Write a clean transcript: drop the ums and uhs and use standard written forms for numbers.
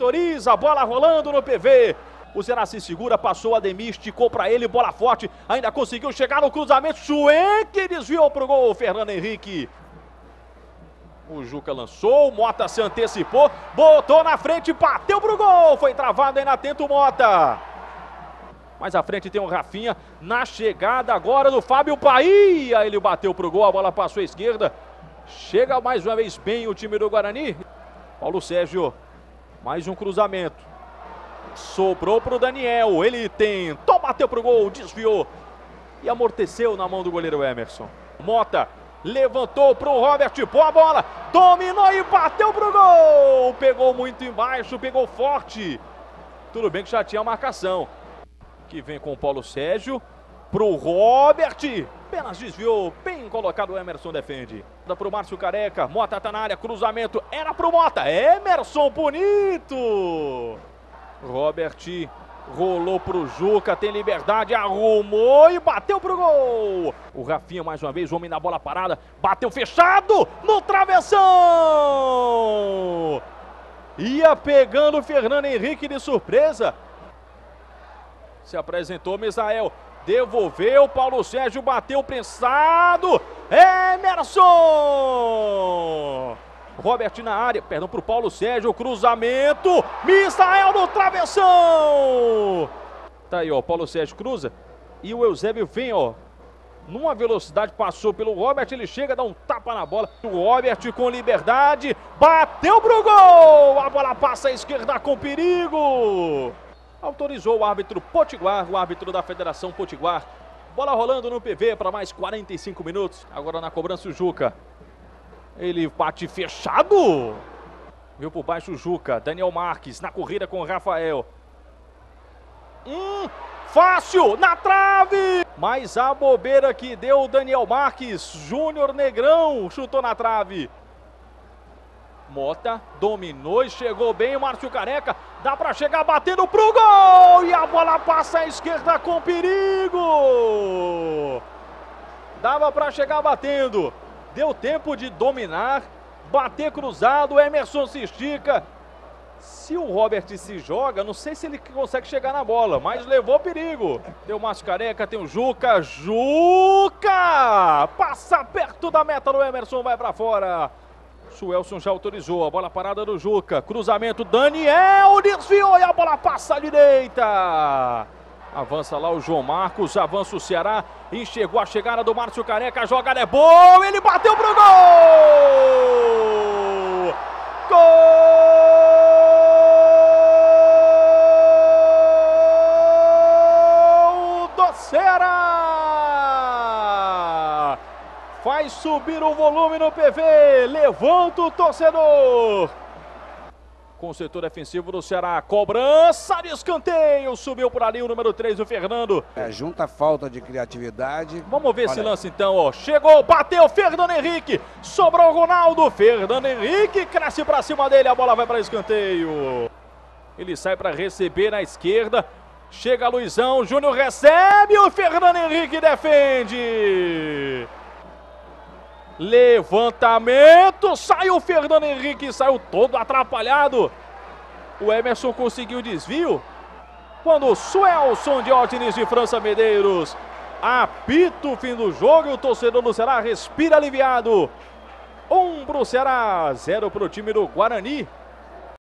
autoriza, bola rolando no PV. O Ceará se segura, passou o Ademir, esticou para ele, bola forte, ainda conseguiu chegar no cruzamento, Schwenk desviou pro gol, Fernando Henrique. O Juca lançou, o Mota se antecipou, botou na frente, bateu pro gol, foi travado, ainda tenta o Mota. Mais à frente tem o Rafinha, na chegada agora do Fábio Bahia, ele bateu pro gol, a bola passou à esquerda. Chega mais uma vez bem o time do Guarani. Paulo Sérgio, mais um cruzamento. Sobrou pro Daniel, ele tentou, bateu pro gol, desviou e amorteceu na mão do goleiro Emerson. Mota levantou pro Robert, pôs a bola, dominou e bateu pro gol. Pegou muito embaixo, pegou forte. Tudo bem que já tinha marcação. Que vem com o Paulo Sérgio pro Robert. Apenas desviou, bem colocado, o Emerson defende. Dá pro Márcio Careca, Mota tá na área, cruzamento, era pro Mota, Emerson bonito. Robert rolou pro Juca, tem liberdade, arrumou e bateu pro gol. O Rafinha mais uma vez, homem na bola parada, bateu fechado no travessão. Ia pegando o Fernando Henrique de surpresa. Se apresentou Misael, devolveu, Paulo Sérgio bateu prensado, Emerson! Robert na área, perdão pro Paulo Sérgio, cruzamento, Misael no travessão! Tá aí, ó, Paulo Sérgio cruza e o Eusébio vem, ó, numa velocidade, passou pelo Robert, ele chega, dá um tapa na bola, o Robert com liberdade, bateu pro gol! A bola passa à esquerda com perigo! Autorizou o árbitro Potiguar, o árbitro da Federação Potiguar. Bola rolando no PV para mais 45 minutos. Agora na cobrança o Juca. Ele bate fechado. Viu por baixo o Juca. Daniel Marques na corrida com o Rafael. Fácil, na trave. Mas a bobeira que deu o Daniel Marques. Júnior Negrão chutou na trave. Mota dominou e chegou bem o Márcio Careca. Dá para chegar batendo pro gol. E a bola passa à esquerda com perigo. Dava para chegar batendo. Deu tempo de dominar. Bater cruzado. Emerson se estica. Se o Robert se joga, não sei se ele consegue chegar na bola. Mas levou perigo. Tem o Márcio Careca, tem o Juca. Juca! Passa perto da meta do Emerson, vai para fora. Suelson já autorizou, a bola parada do Juca, cruzamento, Daniel desviou e a bola passa à direita. Avança lá o João Marcos, avança o Ceará, enxergou a chegada do Márcio Careca, a jogada é boa, ele bateu pro gol! Gol do Ceará! Faz subir o volume no PV, levanta o torcedor. Com o setor defensivo do Ceará, cobrança de escanteio, subiu por ali o número 3, o Fernando. Junta a falta de criatividade. Vamos ver esse lance então, ó. Chegou, bateu, Fernando Henrique, sobrou o Ronaldo, Fernando Henrique cresce pra cima dele, a bola vai para escanteio. Ele sai para receber na esquerda, chega Luizão, Júnior recebe, o Fernando Henrique defende. Levantamento, saiu o Fernando Henrique, saiu todo atrapalhado. O Emerson conseguiu o desvio. Quando o Suelson Diógenes de França Medeiros apita o fim do jogo e o torcedor do Ceará respira aliviado. 1 pro Ceará, 0 pro time do Guarani.